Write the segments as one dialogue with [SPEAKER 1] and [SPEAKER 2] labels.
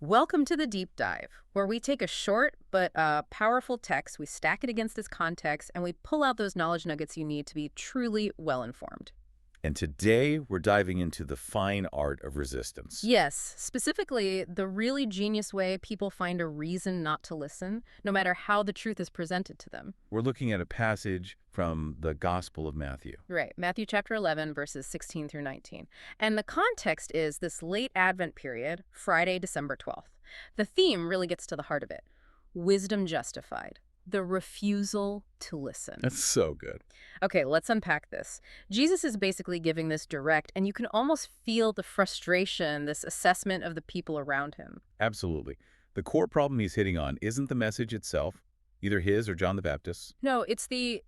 [SPEAKER 1] Welcome to the Deep Dive, where we take a short but powerful text, we stack it against its context, and we pull out those knowledge nuggets you need to be truly well-informed.
[SPEAKER 2] And today, we're diving into the fine art of resistance.
[SPEAKER 1] Yes, specifically, the really genius way people find a reason not to listen, no matter how the truth is presented to them.
[SPEAKER 2] We're looking at a passage from the Gospel of Matthew.
[SPEAKER 1] Right, Matthew chapter 11, verses 16 through 19. And the context is this late Advent period, Friday, December 12th. The theme really gets to the heart of it. Wisdom justified. The refusal to listen.
[SPEAKER 2] That's so good.
[SPEAKER 1] Okay, let's unpack this. Jesus is basically giving this direct, and you can almost feel the frustration, this assessment of the people around him.
[SPEAKER 2] Absolutely. The core problem he's hitting on isn't the message itself, either his or John the Baptist's.
[SPEAKER 1] No, it's the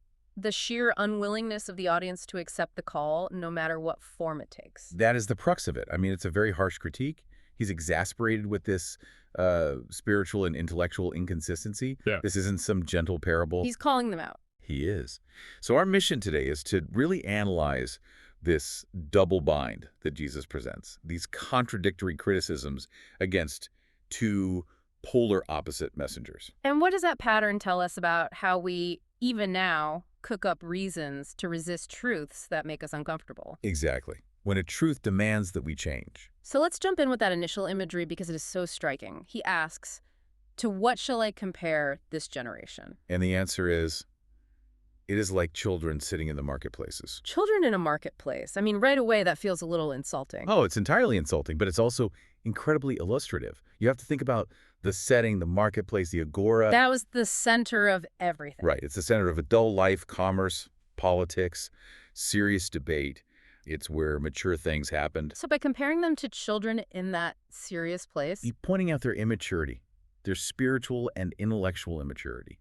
[SPEAKER 1] sheer unwillingness of the audience to accept the call, no matter what form it takes.
[SPEAKER 2] That is the crux of it. I mean, it's a very harsh critique. He's exasperated with this spiritual and intellectual inconsistency.
[SPEAKER 3] Yeah.
[SPEAKER 2] This isn't some gentle parable.
[SPEAKER 1] He's calling them out.
[SPEAKER 2] He is. So our mission today is to really analyze this double bind that Jesus presents, these contradictory criticisms against two polar opposite messengers.
[SPEAKER 1] And what does that pattern tell us about how we, even now, cook up reasons to resist truths that make us uncomfortable?
[SPEAKER 2] Exactly. When a truth demands that we change.
[SPEAKER 1] So let's jump in with that initial imagery because it is so striking. He asks, "To what shall I compare this generation?"
[SPEAKER 2] And the answer is, it is like children sitting in the marketplaces.
[SPEAKER 1] Children in a marketplace. I mean, right away, that feels a little insulting.
[SPEAKER 2] Oh, it's entirely insulting, but it's also incredibly illustrative. You have to think about the setting, the marketplace, the agora.
[SPEAKER 1] That was the center of everything.
[SPEAKER 2] Right. It's the center of adult life, commerce, politics, serious debate. It's where mature things happened.
[SPEAKER 1] So by comparing them to children in that serious place,
[SPEAKER 2] You're pointing out their immaturity, their spiritual and intellectual immaturity.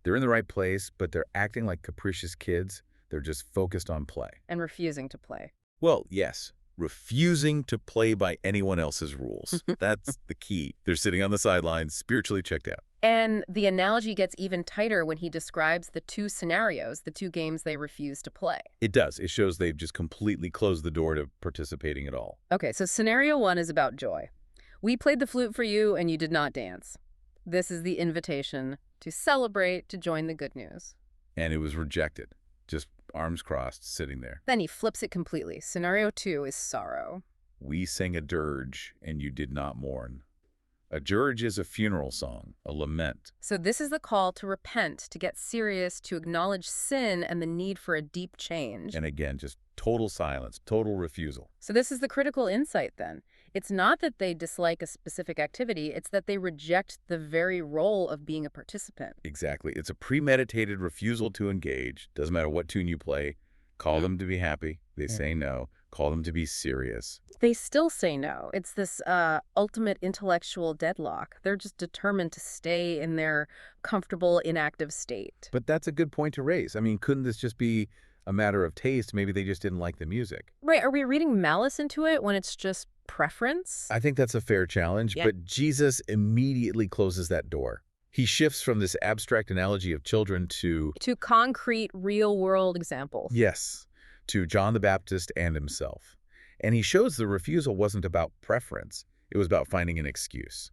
[SPEAKER 2] They're in the right place, but they're acting like capricious kids. They're just focused on play.
[SPEAKER 1] and refusing to play.
[SPEAKER 2] Well, yes, refusing to play by anyone else's rules. That's the key. They're sitting on the sidelines, spiritually checked out.
[SPEAKER 1] And the analogy gets even tighter when he describes the two scenarios, the two games they refuse to play.
[SPEAKER 2] It does. It shows they've just completely closed the door to participating at all.
[SPEAKER 1] Okay, so scenario one is about joy. We played the flute for you and you did not dance. This is the invitation to celebrate, to join the good news.
[SPEAKER 2] And it was rejected. Just arms crossed, sitting there.
[SPEAKER 1] Then he flips it completely. Scenario two is sorrow.
[SPEAKER 2] We sang a dirge, and you did not mourn. A dirge is a funeral song, a lament.
[SPEAKER 1] So this is the call to repent, to get serious, to acknowledge sin and the need for a deep change.
[SPEAKER 2] And again, just total silence, total refusal.
[SPEAKER 1] So this is the critical insight then. It's not that they dislike a specific activity, it's that they reject the very role of being a participant.
[SPEAKER 2] Exactly. It's a premeditated refusal to engage. Doesn't matter what tune you play. Call them to be happy. They say no. Call them to be serious.
[SPEAKER 1] They still say no. It's this ultimate intellectual deadlock. They're just determined to stay in their comfortable, inactive state.
[SPEAKER 2] But that's a good point to raise. I mean, couldn't this just be a matter of taste? Maybe they just didn't like the music.
[SPEAKER 1] Right, are we reading malice into it when it's just preference?
[SPEAKER 2] I think that's a fair challenge,
[SPEAKER 1] Yeah.
[SPEAKER 2] but Jesus immediately closes that door. He shifts from this abstract analogy of children to,
[SPEAKER 1] To concrete, real-world examples.
[SPEAKER 2] yes, to John the Baptist and himself. And he shows the refusal wasn't about preference. It was about finding an excuse.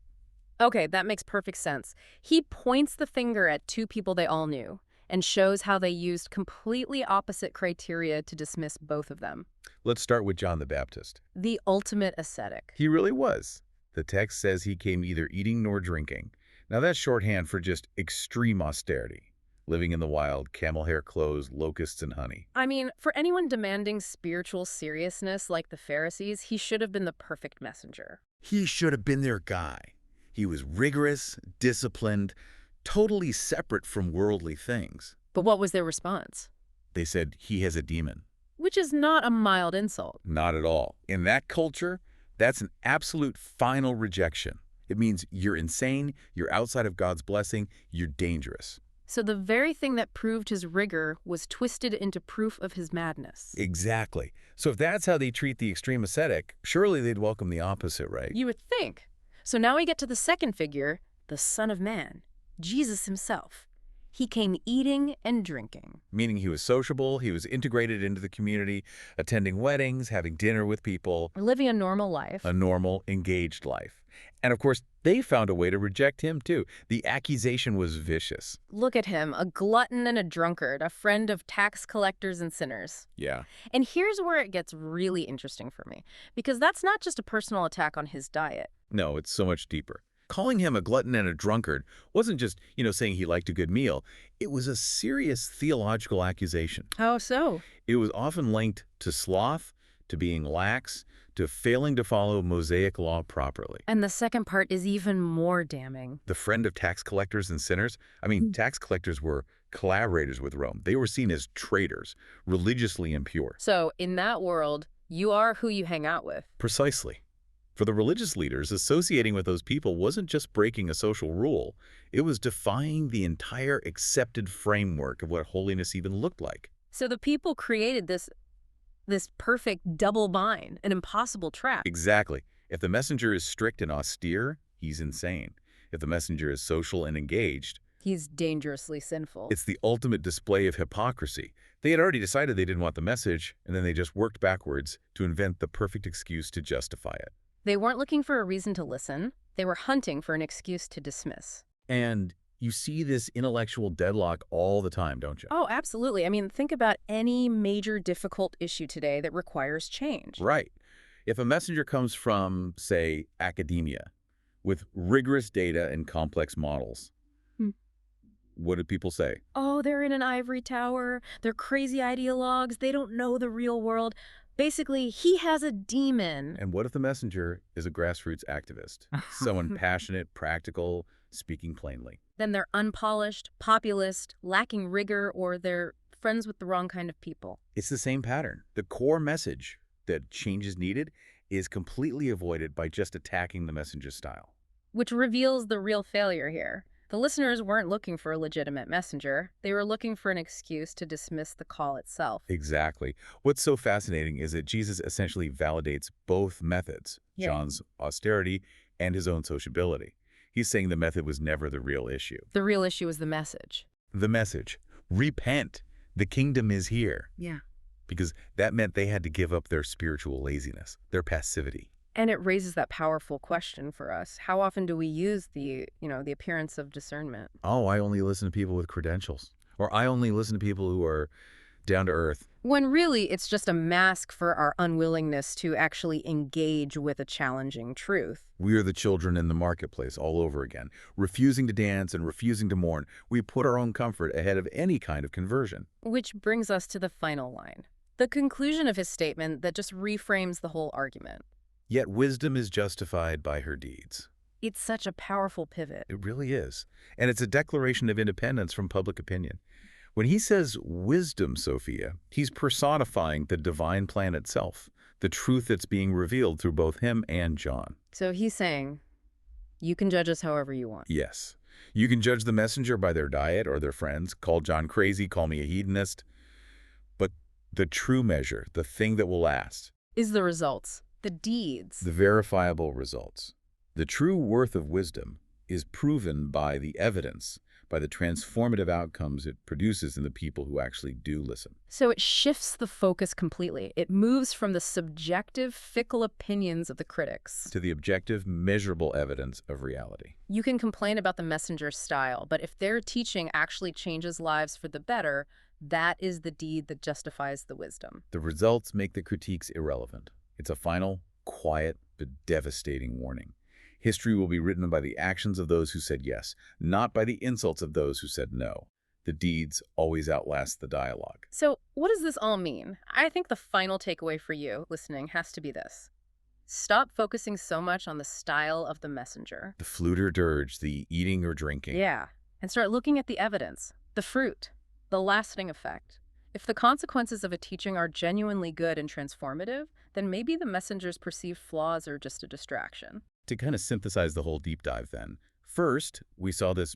[SPEAKER 1] Okay, that makes perfect sense. He points the finger at two people they all knew and shows how they used completely opposite criteria to dismiss both of them.
[SPEAKER 2] Let's start with John the Baptist.
[SPEAKER 1] The ultimate ascetic.
[SPEAKER 2] He really was. The text says he came neither eating nor drinking. Now that's shorthand for just extreme austerity. Living in the wild, camel hair clothes, locusts, and honey.
[SPEAKER 1] I mean, for anyone demanding spiritual seriousness like the Pharisees, he should have been the perfect messenger.
[SPEAKER 2] He should have been their guy. He was rigorous, disciplined, totally separate from worldly things.
[SPEAKER 1] But what was their response?
[SPEAKER 2] They said, he has a demon.
[SPEAKER 1] Which is not a mild insult.
[SPEAKER 2] Not at all. In that culture, that's an absolute final rejection. It means you're insane, you're outside of God's blessing, you're dangerous.
[SPEAKER 1] So the very thing that proved his rigor was twisted into proof of his madness.
[SPEAKER 2] Exactly. So if that's how they treat the extreme ascetic, surely they'd welcome the opposite, right?
[SPEAKER 1] You would think. So now we get to the second figure, the Son of Man, Jesus himself. He came eating and drinking.
[SPEAKER 2] Meaning he was sociable, he was integrated into the community, attending weddings, having dinner with people,
[SPEAKER 1] Living a normal life.
[SPEAKER 2] a normal, engaged life. And of course, they found a way to reject him too. The accusation was vicious.
[SPEAKER 1] Look at him, a glutton and a drunkard, a friend of tax collectors and sinners.
[SPEAKER 2] Yeah.
[SPEAKER 1] And here's where it gets really interesting for me, because that's not just a personal attack on his diet.
[SPEAKER 2] No, it's so much deeper. Calling him a glutton and a drunkard wasn't just, saying he liked a good meal. It was a serious theological accusation.
[SPEAKER 1] How so?
[SPEAKER 2] It was often linked to sloth, to being lax, to failing to follow Mosaic law properly.
[SPEAKER 1] And the second part is even more damning.
[SPEAKER 2] The friend of tax collectors and sinners? I mean, tax collectors were collaborators with Rome. They were seen as traitors, religiously impure.
[SPEAKER 1] So, in that world, you are who you hang out with.
[SPEAKER 2] Precisely. For the religious leaders, associating with those people wasn't just breaking a social rule. It was defying the entire accepted framework of what holiness even looked like.
[SPEAKER 1] So the people created this perfect double bind, an impossible trap.
[SPEAKER 2] Exactly. If the messenger is strict and austere, he's insane. If the messenger is social and engaged,
[SPEAKER 1] He's dangerously sinful.
[SPEAKER 2] it's the ultimate display of hypocrisy. They had already decided they didn't want the message, and then they just worked backwards to invent the perfect excuse to justify it.
[SPEAKER 1] They weren't looking for a reason to listen. They were hunting for an excuse to dismiss.
[SPEAKER 2] And you see this intellectual deadlock all the time, don't you?
[SPEAKER 1] Oh, absolutely. I mean, think about any major difficult issue today that requires change.
[SPEAKER 2] Right. If a messenger comes from, say, academia, with rigorous data and complex models, what do people say?
[SPEAKER 1] Oh, they're in an ivory tower. They're crazy ideologues. They don't know the real world. Basically, he has a demon.
[SPEAKER 2] And what if the messenger is a grassroots activist? Someone passionate, practical, speaking plainly.
[SPEAKER 1] Then they're unpolished, populist, lacking rigor, or they're friends with the wrong kind of people.
[SPEAKER 2] It's the same pattern. The core message that change is needed is completely avoided by just attacking the messenger's style.
[SPEAKER 1] Which reveals the real failure here. The listeners weren't looking for a legitimate messenger. They were looking for an excuse to dismiss the call itself.
[SPEAKER 2] Exactly. What's so fascinating is that Jesus essentially validates both methods,
[SPEAKER 1] Yeah.
[SPEAKER 2] John's austerity and his own sociability. He's saying the method was never the real issue.
[SPEAKER 1] The real issue is the message.
[SPEAKER 2] The message, repent, the kingdom is here.
[SPEAKER 1] Yeah.
[SPEAKER 2] Because that meant they had to give up their spiritual laziness, their passivity.
[SPEAKER 1] And it raises that powerful question for us. How often do we use the appearance of discernment?
[SPEAKER 2] Oh, I only listen to people with credentials. Or I only listen to people who are down to earth.
[SPEAKER 1] When really it's just a mask for our unwillingness to actually engage with a challenging truth.
[SPEAKER 2] We are the children in the marketplace all over again, refusing to dance and refusing to mourn. We put our own comfort ahead of any kind of conversion.
[SPEAKER 1] Which brings us to the final line. The conclusion of his statement that just reframes the whole argument.
[SPEAKER 2] Yet wisdom is justified by her deeds.
[SPEAKER 1] It's such a powerful pivot.
[SPEAKER 2] It really is. And it's a declaration of independence from public opinion. When he says wisdom, Sophia, he's personifying the divine plan itself, the truth that's being revealed through both him and John.
[SPEAKER 1] So he's saying, you can judge us however you want.
[SPEAKER 2] Yes. You can judge the messenger by their diet or their friends, call John crazy, call me a hedonist. But the true measure, the thing that will last,
[SPEAKER 1] Is the results, the deeds.
[SPEAKER 2] the verifiable results. The true worth of wisdom is proven by the evidence, by the transformative outcomes it produces in the people who actually do listen.
[SPEAKER 1] So it shifts the focus completely. It moves from the subjective, fickle opinions of the critics.
[SPEAKER 2] To the objective, measurable evidence of reality.
[SPEAKER 1] You can complain about the messenger's style, but if their teaching actually changes lives for the better, that is the deed that justifies the wisdom.
[SPEAKER 2] The results make the critiques irrelevant. It's a final, quiet, but devastating warning. History will be written by the actions of those who said yes, not by the insults of those who said no. The deeds always outlast the dialogue.
[SPEAKER 1] So what does this all mean? I think the final takeaway for you listening has to be this. Stop focusing so much on the style of the messenger.
[SPEAKER 2] The flute or dirge, the eating or drinking.
[SPEAKER 1] Yeah, and start looking at the evidence, the fruit, the lasting effect. If the consequences of a teaching are genuinely good and transformative, then maybe the messenger's perceived flaws are just a distraction.
[SPEAKER 2] To kind of synthesize the whole deep dive then, first, we saw this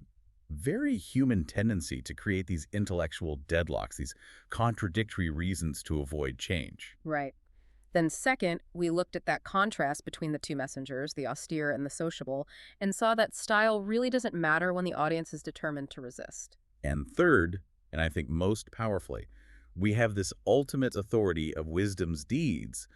[SPEAKER 2] very human tendency to create these intellectual deadlocks, these contradictory reasons to avoid change.
[SPEAKER 1] Right. Then second, we looked at that contrast between the two messengers, the austere and the sociable, and saw that style really doesn't matter when the audience is determined to resist.
[SPEAKER 2] And third, and I think most powerfully, we have this ultimate authority of wisdom's deeds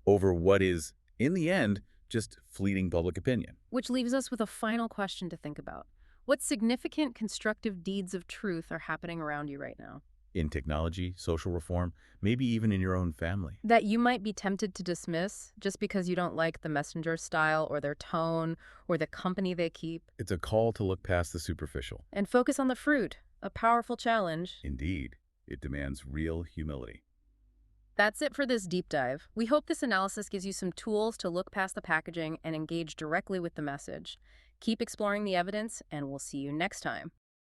[SPEAKER 2] over what is, in the end, just fleeting public opinion.
[SPEAKER 1] Which leaves us with a final question to think about. What significant constructive deeds of truth are happening around you right now?
[SPEAKER 2] In technology, social reform, maybe even in your own family.
[SPEAKER 1] That you might be tempted to dismiss just because you don't like the messenger style or their tone or the company they keep.
[SPEAKER 2] It's a call to look past the superficial.
[SPEAKER 1] And focus on the fruit, a powerful challenge.
[SPEAKER 2] Indeed, it demands real humility.
[SPEAKER 1] That's it for this deep dive. We hope this analysis gives you some tools to look past the packaging and engage directly with the message. Keep exploring the evidence, and we'll see you next time.